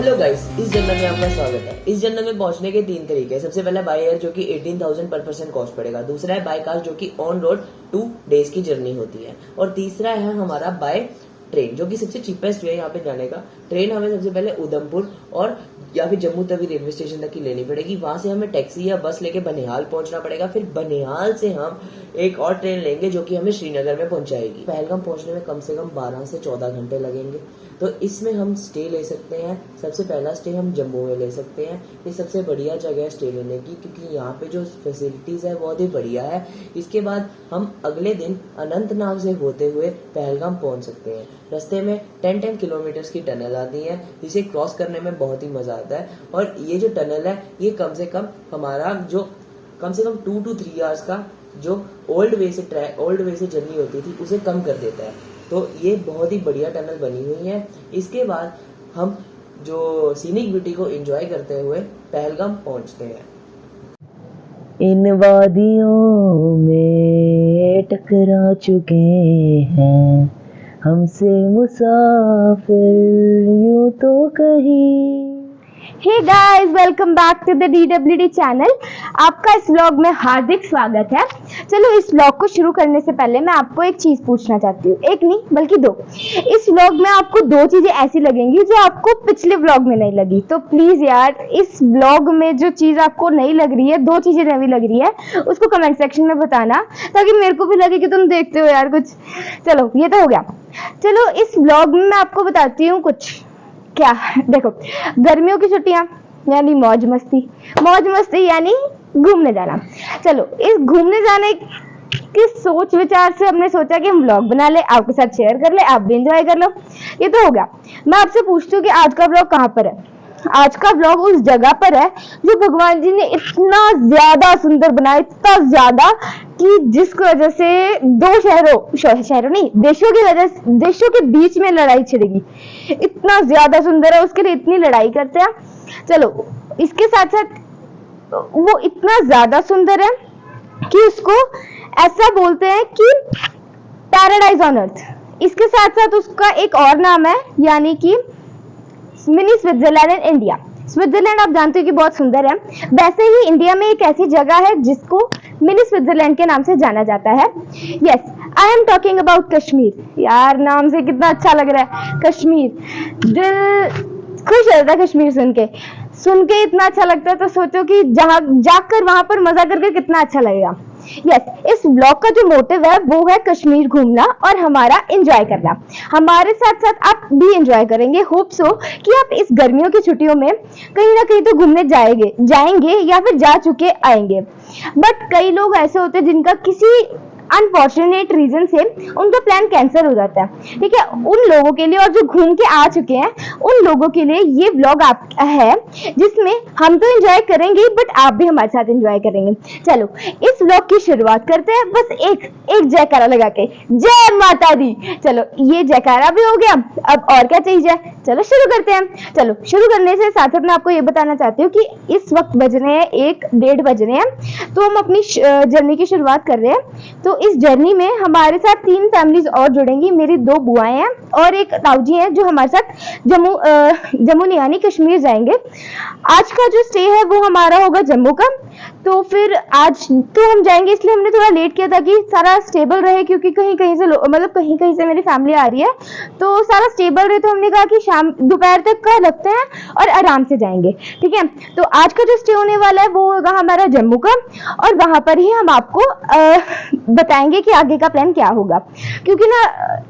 Hello guys, इस journal में आपका स्वागत है। इस जर्नल में पहुंचने के 3 तरीके हैं। सबसे पहला बाय एयर जो कि 18,000 पर पर्सन कॉस्ट पड़ेगा। दूसरा है बाय कार जो कि ऑन रोड 2 डेज की जर्नी होती है। और तीसरा है हमारा बाय ट्रेन जो कि सबसे चीपेस्ट वे है यहाँ पे जाने का। ट्रेन हमें सबसे पहले उधमपुर और या फिर जम्मू तवी रेलवे स्टेशन तक की लेनी पड़ेगी। वहां से हमें टैक्सी या बस लेके बनिहाल पहुंचना पड़ेगा। फिर बनिहाल से हम एक और ट्रेन लेंगे जो कि हमें श्रीनगर में पहुंचाएगी। पहलगाम पहुंचने में कम से कम 12 से 14 घंटे लगेंगे। तो इसमें हम स्टे ले सकते हैं। सबसे पहला स्टे हम जम्मू में ले सकते हैं। ये सबसे बढ़िया जगह है स्टे लेने की, क्योंकि यहाँ पे जो फैसिलिटीज है बहुत ही बढ़िया है। इसके बाद हम अगले दिन अनंतनाग से होते हुए पहलगाम पहुंच सकते हैं। रास्ते में 10 किलोमीटर की टनल आती है, जिसे क्रॉस करने में बहुत ही मजा आता है। और ये जो टनल है ये कम से कम हमारा जो कम से कम 2 to 3 आवर्स का जो ओल्ड वे से जर्नी होती थी उसे कम कर देता है। तो ये बहुत ही बढ़िया टनल बनी हुई है। इसके बाद हम जो सीनिक ब्यूटी को एंजॉय करते हुए पहलगाम पहुंचते हैं। इन वादियों में टकरा चुके हैं हमसे मुसाफिर यूं तो कहीं। Hey guys, welcome back to the DWD channel. आपका इस व्लॉग में हार्दिक स्वागत है। चलो, इस व्लॉग को शुरू करने से पहले मैं आपको एक चीज पूछना चाहती हूँ, एक नहीं बल्कि 2। इस व्लॉग में आपको 2 चीजें ऐसी लगेंगी जो आपको पिछले व्लॉग में नहीं लगी। तो प्लीज यार, इस व्लॉग में जो चीज आपको नहीं लग रही है, 2 चीजें नई लग रही है, उसको कमेंट सेक्शन में बताना, ताकि मेरे को भी लगे कि तुम देखते हो यार कुछ। चलो, ये तो हो गया। चलो, इस व्लॉग में मैं आपको बताती हूँ कुछ। क्या देखो, गर्मियों की छुट्टियां यानी मौज मस्ती यानी घूमने जाना। चलो, इस घूमने जाने की सोच विचार से हमने सोचा कि हम व्लॉग बना ले, आपके साथ शेयर कर ले, आप भी एंजॉय कर लो। ये तो हो गया। मैं आपसे पूछती हूँ कि आज का व्लॉग कहाँ पर है। आज का व्लॉग उस जगह पर है जो भगवान जी ने इतना ज्यादा सुंदर बनाया, इतना ज्यादा कि जिसकी वजह से 2 शहरों नहीं, देशों के बीच में लड़ाई छिड़ेगी। इतना ज्यादा सुंदर है, उसके लिए इतनी लड़ाई करते हैं। चलो, इसके साथ साथ वो इतना ज्यादा सुंदर है कि उसको ऐसा बोलते हैं कि पैराडाइज ऑन अर्थ। इसके साथ साथ उसका एक और नाम है, यानी कि mini Switzerland in India. Switzerland आप जानते हो कि बहुत सुंदर है, वैसे ही इंडिया में एक ऐसी जगह है जिसको मिनी स्विट्जरलैंड के नाम से जाना जाता है। Yes, I am talking about Kashmir. यार, नाम से कितना अच्छा लग रहा है कश्मीर। दिल खुश रहता है कश्मीर सुन के इतना अच्छा लगता है। तो सोचो कि जहाँ जाकर वहां पर मजा करके कितना अच्छा लगेगा। यस, इस ब्लॉग का जो मोटिव है वो है कश्मीर घूमना और हमारा एंजॉय करना। हमारे साथ साथ आप भी एंजॉय करेंगे। होप सो कि आप इस गर्मियों की छुट्टियों में कहीं ना कहीं तो घूमने जाएंगे या फिर जा चुके आएंगे। बट कई लोग ऐसे होते हैं जिनका किसी अनफॉर्चुनेट रीजन से उनका प्लान कैंसिल हो जाता है। ठीक है, उन लोगों के लिए और जो घूम के आ चुके हैं उन लोगों के लिए ये व्लॉग आप है, जिसमें हम तो एंजॉय करेंगे बट आप भी हमारे साथ एंजॉय करेंगे। चलो, इस व्लॉग की शुरुआत करते हैं बस एक जयकारा लगा के, जय माता दी। चलो, ये जयकारा भी हो गया, अब और क्या चाहिए। चलो शुरू करते हैं। चलो, शुरू करने से साथ साथ मैं आपको ये बताना चाहती हूँ कि इस वक्त बज रहे हैं 1-1:30 बज रहे हैं। तो हम अपनी जर्नी की शुरुआत कर रहे हैं। तो इस जर्नी में हमारे साथ 3 फैमिलीज और जुड़ेंगी। मेरी 2 बुआएं हैं और एक ताऊजी हैं जो हमारे साथ जम्मू नहीं यानी कश्मीर जाएंगे। आज का जो स्टे है वो हमारा होगा जम्मू का। तो फिर आज तो हम जाएंगे, इसलिए हमने थोड़ा लेट किया ताकि सारा स्टेबल रहे, क्योंकि कहीं कहीं से मेरी फैमिली आ रही है, तो सारा स्टेबल रहे। तो हमने कहा कि दोपहर तक का रखते हैं और आराम से जाएंगे। ठीक है, तो आज का जो स्टे होने वाला है वो होगा हमारा जम्मू का, और वहां पर ही हम आपको बताएंगे कि आगे का प्लान क्या होगा। क्योंकि ना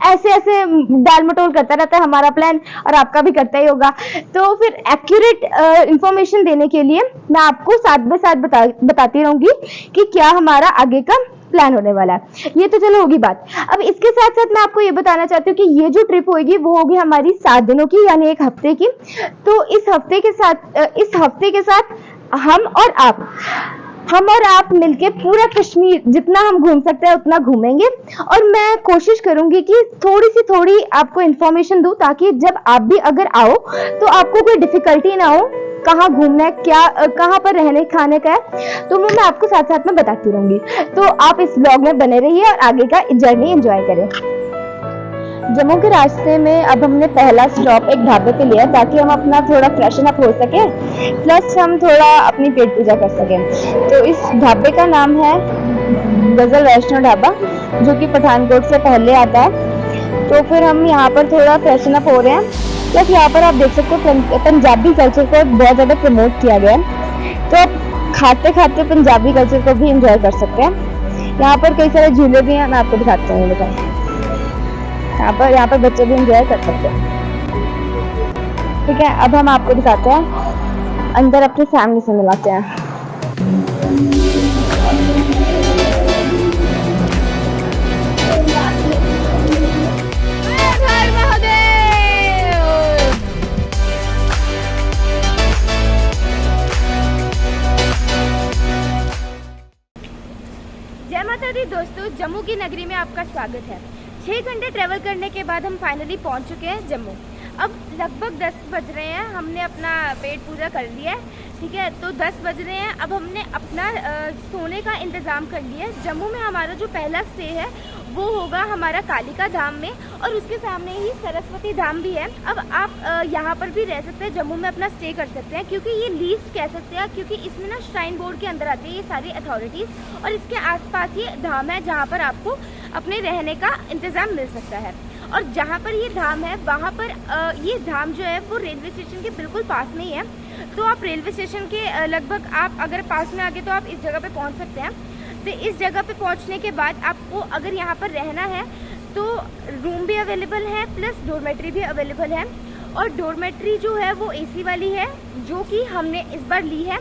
ऐसे डाल मटोल करता रहता है हमारा प्लान, और आपका भी करता ही होगा। तो फिर एक्यूरेट इंफॉर्मेशन देने के लिए मैं आपको साथ बाय साथ बताती रहूंगी कि क्या हमारा आगे का प्लान होने वाला है। ये तो चलो होगी बात। अब इसके साथ साथ मैं आपको ये बताना चाहती हूँ कि ये जो ट्रिप होगी वो होगी हमारी 7 दिनों की, यानी 1 हफ्ते की। तो इस हफ्ते के साथ हम और आप मिलके पूरा कश्मीर जितना हम घूम सकते हैं उतना घूमेंगे। और मैं कोशिश करूंगी कि थोड़ी आपको इन्फॉर्मेशन दूं, ताकि जब आप भी अगर आओ तो आपको कोई डिफिकल्टी ना हो कहाँ घूमना है, क्या कहाँ पर रहने खाने का है। तो मैं आपको साथ साथ में बताती रहूंगी। तो आप इस ब्लॉग में बने रहिए और आगे का जर्नी एंजॉय करें। जम्मू के रास्ते में अब हमने पहला स्टॉप एक ढाबे पे लिया ताकि हम अपना थोड़ा फ्रेशन अप हो सके, प्लस हम थोड़ा अपनी पेट पूजा कर सकें। तो इस ढाबे का नाम है गजल वैष्णो ढाबा, जो कि पठानकोट से पहले आता है। तो फिर हम यहाँ पर थोड़ा फ्रेशन अप हो रहे हैं, प्लस यहाँ पर आप देख सकते हो पंजाबी कल्चर को बहुत ज़्यादा प्रमोट किया गया है। तो आप खाते खाते पंजाबी कल्चर को भी एंजॉय कर सकते हैं। यहाँ पर कई सारे झूले भी हैं, मैं आपको दिखाती हूँ। देखो यहाँ पर बच्चे भी एंजॉय कर सकते हैं। ठीक है, अब हम आपको दिखाते हैं अंदर अपनी फैमिली से मिलाते हैं। जय माता दी दोस्तों, जम्मू की नगरी में आपका स्वागत है। 6 घंटे ट्रैवल करने के बाद हम फाइनली पहुंच चुके हैं जम्मू। अब लगभग 10 बज रहे हैं, हमने अपना पेट पूजा कर लिया है। ठीक है, तो 10 बज रहे हैं, अब हमने अपना सोने का इंतज़ाम कर लिया है। जम्मू में हमारा जो पहला स्टे है वो होगा हमारा कालिका धाम में, और उसके सामने ही सरस्वती धाम भी है। अब आप यहाँ पर भी रह सकते हैं, जम्मू में अपना स्टे कर सकते हैं, क्योंकि ये लीस्ट कह सकते हैं, क्योंकि इसमें ना श्राइन बोर्ड के अंदर आती है ये सारी अथॉरिटीज़, और इसके आसपास ये धाम है जहाँ पर आपको अपने रहने का इंतज़ाम मिल सकता है। और जहाँ पर ये धाम है वहाँ पर ये धाम जो है वो रेलवे स्टेशन के बिल्कुल पास में ही है। तो आप रेलवे स्टेशन के लगभग आप अगर पास में आगे तो आप इस जगह पे पहुँच सकते हैं। तो इस जगह पे पहुँचने के बाद आपको अगर यहाँ पर रहना है तो रूम भी अवेलेबल है, प्लस डोरमेट्री भी अवेलेबल है। और डोरमेट्री जो है वो AC वाली है, जो कि हमने इस बार ली है।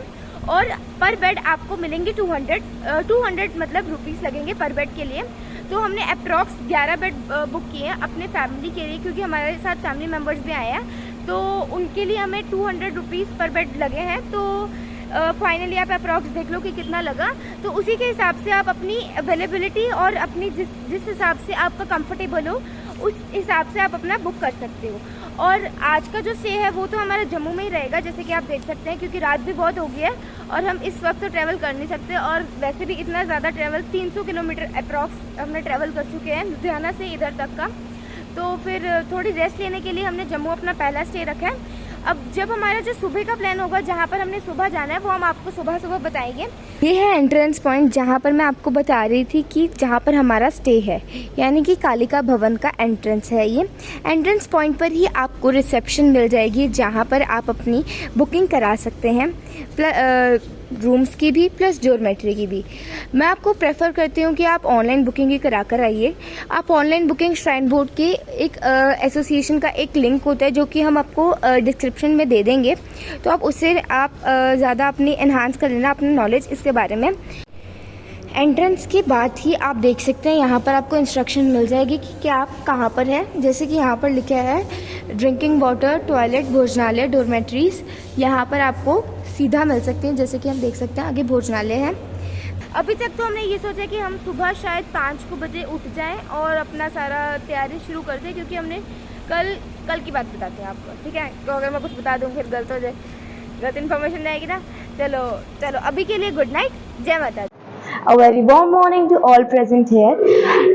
और पर बेड आपको मिलेंगे 200 मतलब रुपीस लगेंगे पर बेड के लिए। तो हमने अप्रॉक्स 11 बेड बुक किए हैं अपने फैमिली के लिए, क्योंकि हमारे साथ फैमिली मेम्बर्स भी आए हैं, तो उनके लिए हमें 200 रुपीज़ पर बेड लगे हैं। तो फाइनली आप अप्रॉक्स देख लो कि कितना लगा, तो उसी के हिसाब से आप अपनी अवेलेबिलिटी और अपनी जिस हिसाब से आपका कंफर्टेबल हो उस हिसाब से आप अपना बुक कर सकते हो। और आज का जो स्टे है वो तो हमारा जम्मू में ही रहेगा, जैसे कि आप देख सकते हैं, क्योंकि रात भी बहुत हो गई है और हम इस वक्त तो ट्रैवल कर नहीं सकते। और वैसे भी इतना ज़्यादा ट्रैवल 300 किलोमीटर अप्रॉक्स हमने ट्रैवल कर चुके हैं लुधियाना से इधर तक का। तो फिर थोड़ी रेस्ट लेने के लिए हमने जम्मू अपना पहला स्टे रखा है। अब जब हमारा जो सुबह का प्लान होगा, जहाँ पर हमने सुबह जाना है, वो हम आपको सुबह सुबह बताएंगे। ये है एंट्रेंस पॉइंट, जहाँ पर मैं आपको बता रही थी कि जहाँ पर हमारा स्टे है, यानी कि कालिका भवन का एंट्रेंस है। ये एंट्रेंस पॉइंट पर ही आपको रिसेप्शन मिल जाएगी, जहाँ पर आप अपनी बुकिंग करा सकते हैं, रूम्स की भी प्लस डोरमेट्री की भी। मैं आपको प्रेफर करती हूँ कि आप ऑनलाइन बुकिंग ही करा कर आइए। आप ऑनलाइन बुकिंग श्राइन बोर्ड के एक एसोसिएशन का एक लिंक होता है, जो कि हम आपको डिस्क्रिप्शन में दे देंगे, तो आप उससे आप ज़्यादा अपनी एनहांस कर लेना अपनी नॉलेज इसके बारे में। एंट्रेंस के बाद ही आप देख सकते हैं, यहाँ पर आपको इंस्ट्रक्शन मिल जाएगी कि क्या आप कहाँ पर हैं। जैसे कि यहाँ पर लिखा है ड्रिंकिंग वाटर, टॉयलेट, भोजनालय, डोरमेट्रीज, यहाँ पर आपको सीधा मिल सकते हैं। जैसे कि हम देख सकते हैं आगे भोजनालय है। अभी तक तो हमने ये सोचा कि हम सुबह शायद 5 बजे उठ जाएं और अपना सारा तैयारी शुरू कर दें, क्योंकि हमने कल की बात बताते हैं आपको, ठीक है। तो अगर मैं कुछ बता दूँ फिर गलत हो जाए, गलत इन्फॉर्मेशन रहेगी ना। चलो अभी के लिए गुड नाइट, जय माता दी। A very warm morning to all present here।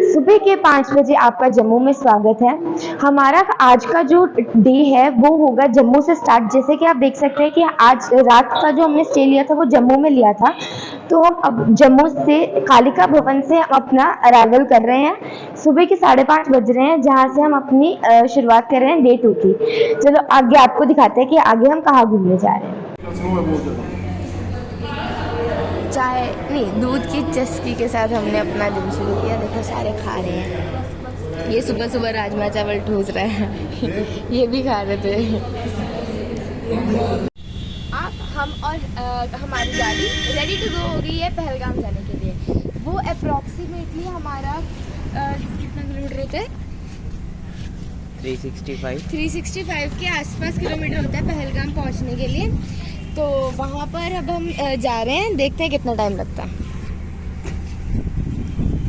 सुबह के 5 बजे आपका जम्मू में स्वागत है। हमारा आज का जो डे है वो होगा जम्मू से स्टार्ट। जैसे कि आप देख सकते हैं कि आज रात का जो हमने स्टे लिया था वो जम्मू में लिया था, तो हम अब जम्मू से कालिका भवन से हम अपना अराइवल कर रहे हैं। सुबह के 5:30 बज रहे हैं, जहाँ से हम अपनी शुरुआत कर रहे हैं डे 2 की। चलो आगे आपको दिखाते हैं कि आगे हम कहाँ घूमने जा रहे हैं। चाय नहीं, दूध की चस्की के साथ हमने अपना दिन शुरू किया। देखो सारे खा रहे हैं, ये सुबह सुबह राजमा चावल ठूस रहे हैं, ये भी खा रहे थे। हम और हमारी गाड़ी रेडी टू गो हो गई है पहलगाम जाने के लिए। वो अप्रॉक्सीमेटली हमारा कितना किलोमीटर होता है? 365 के आसपास किलोमीटर होता है पहलगाम पहुंचने के लिए। तो वहाँ पर अब हम जा रहे हैं, देखते हैं कितना टाइम लगता है।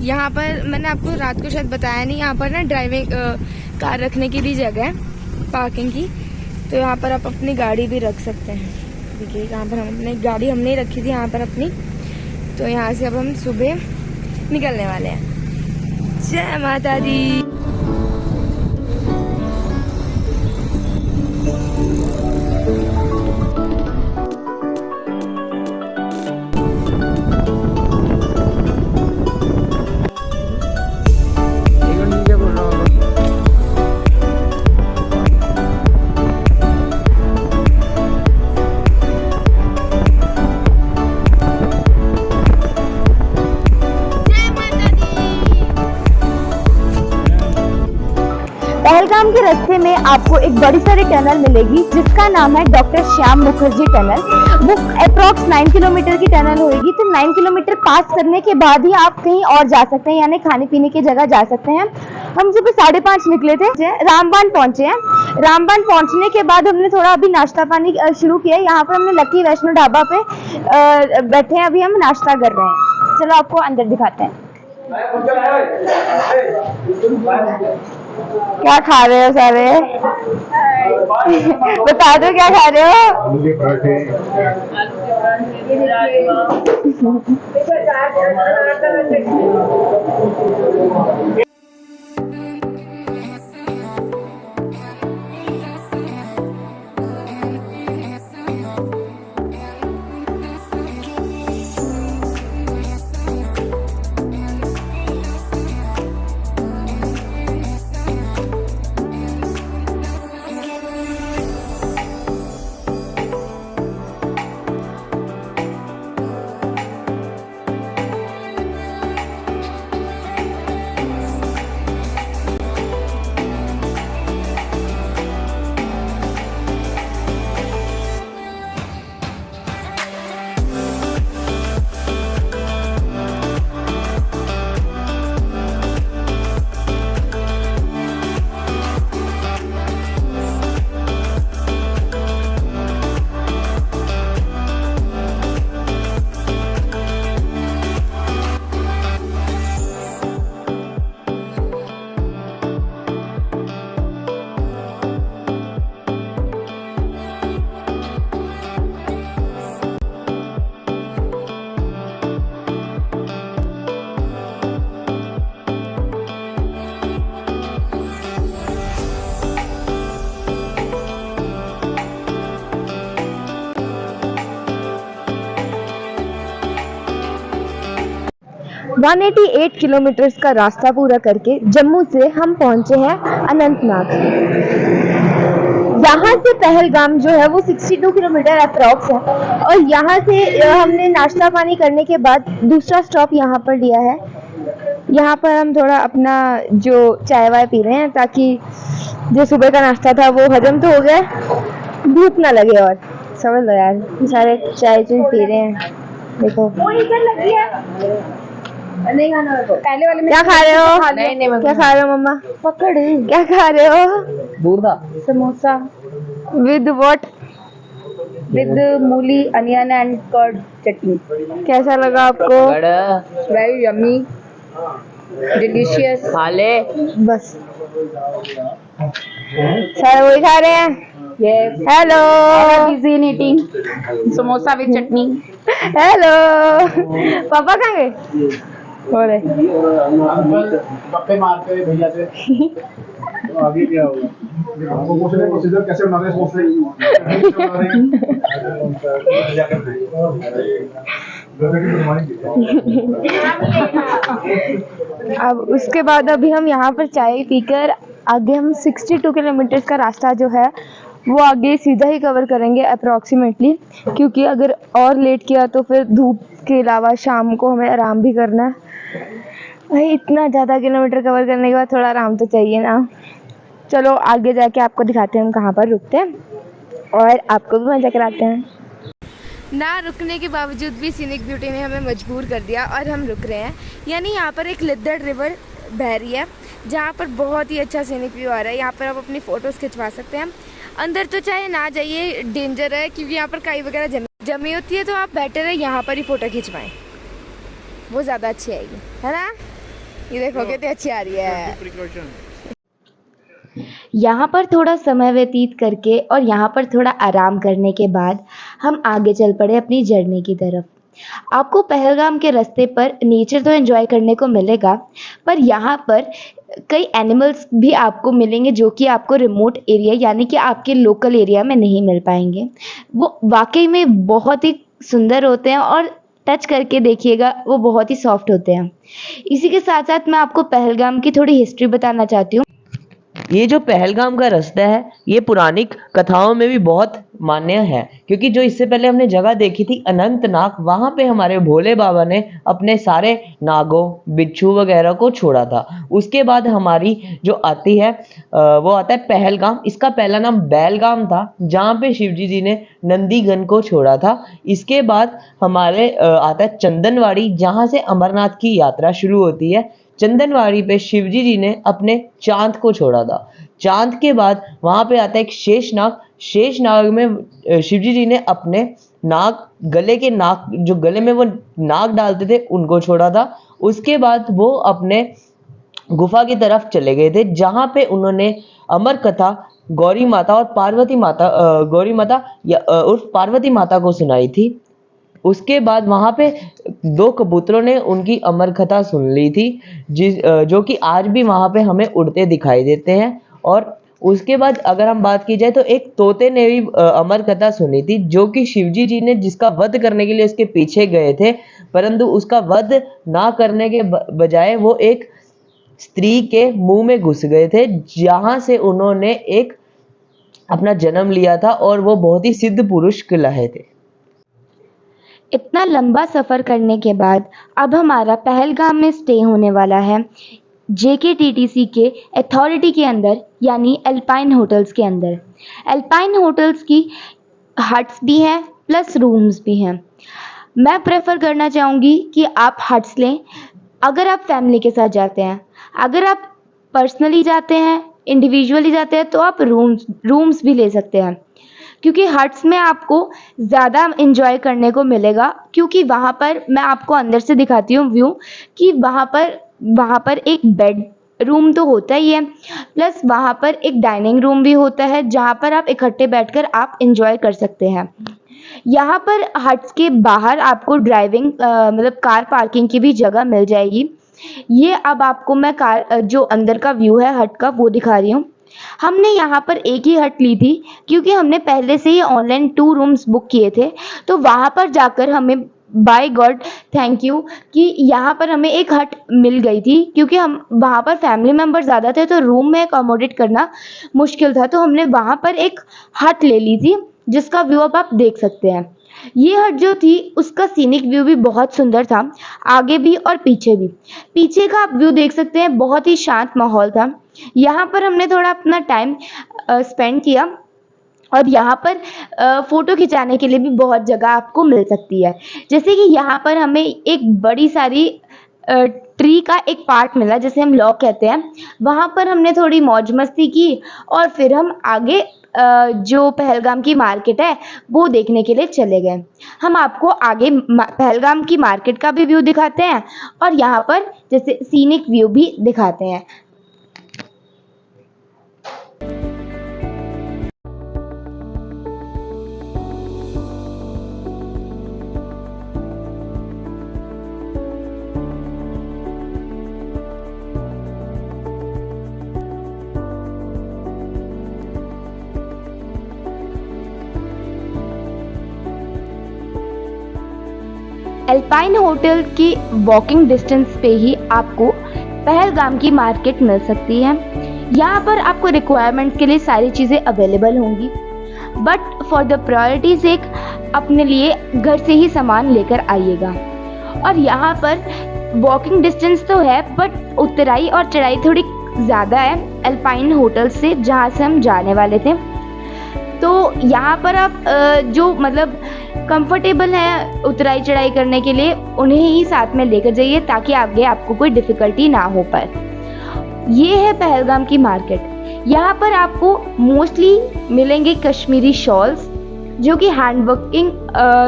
यहाँ पर मैंने आपको रात को शायद बताया नहीं, यहाँ पर ना ड्राइविंग कार रखने की भी जगह है, पार्किंग की। तो यहाँ पर आप अपनी गाड़ी भी रख सकते हैं। देखिए यहाँ पर हम अपनी गाड़ी हमने रखी थी यहाँ पर अपनी। तो यहाँ से अब हम सुबह निकलने वाले हैं। जय माता दी। पहलगाम के रास्ते में आपको एक बड़ी सारी टनल मिलेगी जिसका नाम है डॉक्टर श्याम मुखर्जी टनल। वो अप्रॉक्स 9 किलोमीटर की टनल होगी। तो 9 किलोमीटर पास करने के बाद ही आप कहीं और जा सकते हैं, यानी खाने पीने की जगह जा सकते हैं। हम सुबह 5:30 निकले थे, रामबान पहुंचे हैं। रामबान पहुंचने के बाद हमने थोड़ा अभी नाश्ता पानी शुरू किया। यहाँ पर हमने लकी वैष्णो ढाबा पे बैठे हैं, अभी हम नाश्ता कर रहे हैं। चलो आपको अंदर दिखाते हैं। क्या खा रहे हो सारे? बता दो क्या खा रहे हो? आलू के पराठे। 188 किलोमीटर का रास्ता पूरा करके जम्मू से हम पहुंचे हैं अनंतनाग। यहाँ से पहलगाम जो है वो 62 किलोमीटर अप्रॉक्स है। और यहाँ से हमने नाश्ता पानी करने के बाद दूसरा स्टॉप यहाँ पर लिया है। यहाँ पर हम थोड़ा अपना जो चाय वाय पी रहे हैं ताकि जो सुबह का नाश्ता था वो हजम तो हो गया, भूख ना लगे। और समझ लो यार, सारे चाय पी रहे हैं। देखो लगी है। नहीं खाना पहले वाले में। क्या खा रहे हो? नहीं क्या खा रहे हो मम्मा? पकड़। क्या खा रहे हो? दूरदा समोसा विद व्हाट? विद मूली अनियन एंड कर्ड चटनी। कैसा लगा आपको? Very yummy, delicious. खा ले। बस सारे वही खा रहे हैं। Yes. Hello. Busy in eating samosa with chutney. Hello. पापा कहाँ गए? हो रहे गप्पे मारते हैं भैया से। तो आगे क्या होगा? हमको पूछ रहे प्रोसीजर कैसे बना रहे हैं, सोच रहे अब उसके बाद अभी हम यहाँ पर चाय पीकर आगे हम 62 किलोमीटर का रास्ता जो है वो आगे सीधा ही कवर करेंगे अप्रॉक्सीमेटली, क्योंकि अगर और लेट किया तो फिर धूप के अलावा शाम को हमें आराम भी करना है। भाई इतना ज़्यादा किलोमीटर कवर करने के बाद थोड़ा आराम तो चाहिए ना। चलो आगे जाके आपको दिखाते हैं हम कहाँ पर रुकते हैं और आपको भी मजा कराते हैं। ना रुकने के बावजूद भी सीनिक ब्यूटी ने हमें मजबूर कर दिया और हम रुक रहे हैं। यानी यहाँ पर एक लिद्दड़ रिवर बह रही है जहाँ पर बहुत ही अच्छा सीनिक व्यू आ रहा है। यहाँ पर आप अपनी फ़ोटोज़ खिंचवा सकते हैं। अंदर तो चाहे ना जाइए, डेंजर है क्योंकि यहाँ पर काई वगैरह जमी होती है, तो आप बेटर है यहाँ पर ही फ़ोटो खिंचवाएं, वो ज़्यादा अच्छी आएगी, है ना। ये देखो कितनी अच्छी आ रही है। यहाँ पर थोड़ा समय व्यतीत करके और यहाँ पर थोड़ा आराम करने के बाद हम आगे चल पड़े अपनी जर्नी की तरफ। आपको पहलगाम के रास्ते पर नेचर तो एंजॉय करने को मिलेगा, पर यहाँ पर कई एनिमल्स भी आपको मिलेंगे जो कि आपको रिमोट एरिया यानी कि आपके लोकल एरिया में नहीं मिल पाएंगे। वो वाकई में बहुत ही सुंदर होते हैं और टच करके देखिएगा वो बहुत ही सॉफ्ट होते हैं। इसी के साथ साथ मैं आपको पहलगाम की थोड़ी हिस्ट्री बताना चाहती हूँ। ये जो पहलगाम का रास्ता है ये पुरानी कथाओं में भी बहुत मान्य है, क्योंकि जो इससे पहले हमने जगह देखी थी अनंतनाग, वहां पे हमारे भोले बाबा ने अपने सारे नागों बिच्छू वगैरह को छोड़ा था। उसके बाद हमारी जो आती है वो आता है पहलगाम। इसका पहला नाम बैलगाम था, जहाँ पे शिवजी जी ने नंदीगण को छोड़ा था। इसके बाद हमारे आता है चंदनवाड़ी, जहाँ से अमरनाथ की यात्रा शुरू होती है। चंदनवाड़ी पे शिवजी जी ने अपने चांद को छोड़ा था। चांद के बाद वहां पे आता है एक शेषनाग। शेषनाग में शिवजी जी ने अपने नाग, गले के नाग, जो गले में वो नाग डालते थे, उनको छोड़ा था। उसके बाद वो अपने गुफा की तरफ चले गए थे, जहां पे उन्होंने अमर कथा गौरी माता और पार्वती माता, गौरी माता उर्फ पार्वती माता को सुनाई थी। उसके बाद वहां पे 2 कबूतरों ने उनकी अमर कथा सुन ली थी, जो कि आज भी वहां पे हमें उड़ते दिखाई देते हैं। और उसके बाद अगर हम बात की जाए तो एक तोते ने भी अमर कथा सुनी थी, जो कि शिवजी जी ने जिसका वध करने के लिए उसके पीछे गए थे, परंतु उसका वध ना करने के बजाय वो एक स्त्री के मुंह में घुस गए थे, जहां से उन्होंने एक अपना जन्म लिया था और वो बहुत ही सिद्ध पुरुष कहलाए थे। इतना लंबा सफ़र करने के बाद अब हमारा पहलगाम में स्टे होने वाला है JKTTC के अथॉरिटी के अंदर, यानी एल्पाइन होटल्स के अंदर। एल्पाइन होटल्स की हट्स भी हैं प्लस रूम्स भी हैं। मैं प्रेफर करना चाहूँगी कि आप हट्स लें अगर आप फैमिली के साथ जाते हैं। अगर आप पर्सनली जाते हैं, इंडिविजुअली जाते हैं, तो आप रूम्स भी ले सकते हैं, क्योंकि हट्स में आपको ज़्यादा इंजॉय करने को मिलेगा। क्योंकि वहाँ पर मैं आपको अंदर से दिखाती हूँ व्यू कि वहाँ पर एक बेड रूम तो होता ही है, प्लस वहाँ पर एक डाइनिंग रूम भी होता है, जहाँ पर आप इकट्ठे बैठकर आप इंजॉय कर सकते हैं। यहाँ पर हट्स के बाहर आपको ड्राइविंग मतलब कार पार्किंग की भी जगह मिल जाएगी। ये अब आपको मैं कार जो अंदर का व्यू है हट का वो दिखा रही हूँ। हमने यहाँ पर एक ही हट ली थी, क्योंकि हमने पहले से ही ऑनलाइन 2 रूम्स बुक किए थे। तो वहाँ पर जाकर हमें बाय गॉड थैंक यू कि यहाँ पर हमें एक हट मिल गई थी, क्योंकि हम वहाँ पर फैमिली मेम्बर ज़्यादा थे तो रूम में अकोमोडेट करना मुश्किल था। तो हमने वहाँ पर एक हट ले ली थी, जिसका व्यू अब आप देख सकते हैं। ये हट जो थी उसका सीनिक व्यू भी बहुत सुंदर था, आगे भी और पीछे भी। पीछे का आप व्यू देख सकते हैं, बहुत ही शांत माहौल था। यहाँ पर हमने थोड़ा अपना टाइम स्पेंड किया, और यहाँ पर फ़ोटो खिंचाने के लिए भी बहुत जगह आपको मिल सकती है। जैसे कि यहाँ पर हमें एक बड़ी सारी ट्री का एक पार्ट मिला, जिसे हम लॉक कहते हैं। वहाँ पर हमने थोड़ी मौज मस्ती की, और फिर हम आगे जो पहलगाम की मार्केट है वो देखने के लिए चले गए। हम आपको आगे पहलगाम की मार्केट का भी व्यू दिखाते हैं, और यहाँ पर जैसे सीनिक व्यू भी दिखाते हैं। एल्पाइन होटल की वॉकिंग डिस्टेंस पे ही आपको पहलगाम की मार्केट मिल सकती है। यहाँ पर आपको रिक्वायरमेंट्स के लिए सारी चीज़ें अवेलेबल होंगी, बट फॉर द प्रायोरिटी सेक अपने लिए घर से ही सामान लेकर आइएगा। और यहाँ पर वॉकिंग डिस्टेंस तो है, बट उतराई और चढ़ाई थोड़ी ज़्यादा है एल्पाइन होटल से, जहाँ से हम जाने वाले थे। तो यहाँ पर आप जो मतलब कंफर्टेबल है उतराई चढ़ाई करने के लिए, उन्हें ही साथ में लेकर जाइए, ताकि आगे आपको कोई डिफ़िकल्टी ना हो पाए। ये है पहलगाम की मार्केट। यहाँ पर आपको मोस्टली मिलेंगे कश्मीरी शॉल्स, जो कि हैंड वर्किंग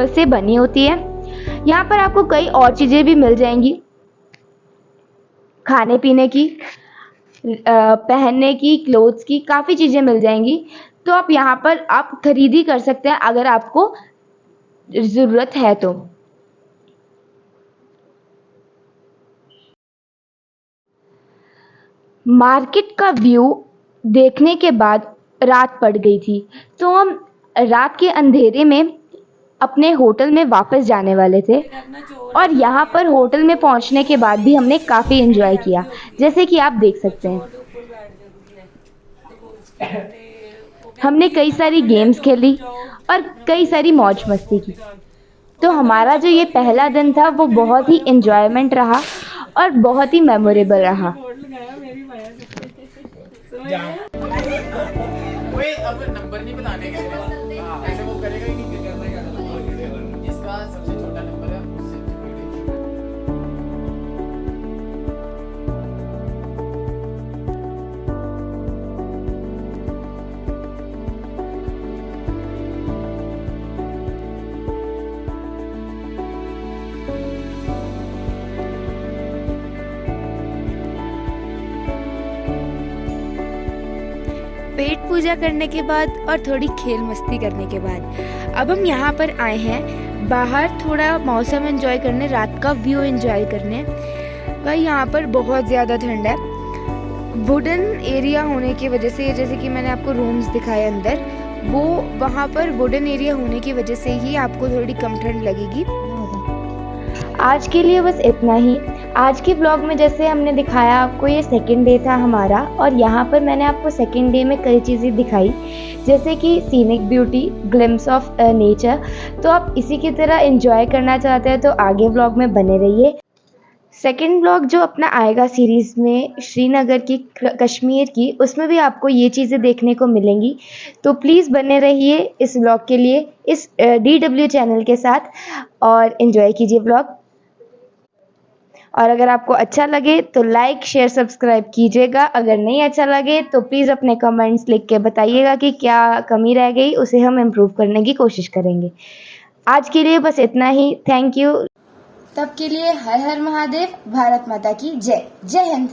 से बनी होती है। यहाँ पर आपको कई और चीज़ें भी मिल जाएंगी, खाने पीने की, पहनने की, क्लोथ्स की, काफ़ी चीज़ें मिल जाएंगी। तो आप यहाँ पर आप खरीदी कर सकते हैं अगर आपको ज़रूरत है तो। मार्केट का व्यू देखने के बाद रात पड़ गई थी, तो हम रात के अंधेरे में अपने होटल में वापस जाने वाले थे। और यहाँ पर होटल में पहुँचने के बाद भी हमने काफ़ी एंजॉय किया, जैसे कि आप देख सकते हैं। हमने कई सारी गेम्स खेली और कई सारी मौज मस्ती की। तो हमारा जो ये पहला दिन था वो बहुत ही एंजॉयमेंट रहा और बहुत ही मेमोरेबल रहा। ओए अब नंबर नहीं बताने का ऐसे वो करेगा ही नहीं जिसका सबसे छोटा नंबर है उससे पेट पूजा करने के बाद और थोड़ी खेल मस्ती करने के बाद अब हम यहाँ पर आए हैं बाहर थोड़ा मौसम एंजॉय करने, रात का व्यू एंजॉय करने। भाई यहाँ पर बहुत ज़्यादा ठंड है। वुडन एरिया होने की वजह से, जैसे कि मैंने आपको रूम्स दिखाए अंदर, वो वहाँ पर वुडन एरिया होने की वजह से ही आपको थोड़ी कम ठंड लगेगी। आज के लिए बस इतना ही। आज के ब्लॉग में जैसे हमने दिखाया आपको, ये सेकंड डे था हमारा और यहाँ पर मैंने आपको सेकंड डे में कई चीज़ें दिखाई, जैसे कि scenic beauty, glimpse of nature. तो आप इसी की तरह एंजॉय करना चाहते हैं तो आगे ब्लॉग में बने रहिए। सेकंड ब्लॉग जो अपना आएगा सीरीज़ में श्रीनगर की, कश्मीर की, उसमें भी आपको ये चीज़ें देखने को मिलेंगी। तो प्लीज़ बने रहिए इस ब्लॉग के लिए, इस DW चैनल के साथ, और एंजॉय कीजिए ब्लॉग। और अगर आपको अच्छा लगे तो लाइक, शेयर, सब्सक्राइब कीजिएगा। अगर नहीं अच्छा लगे तो प्लीज़ अपने कमेंट्स लिख के बताइएगा कि क्या कमी रह गई, उसे हम इम्प्रूव करने की कोशिश करेंगे। आज के लिए बस इतना ही। Thank you. तब के लिए हर हर महादेव, भारत माता की जय। जय हिंद।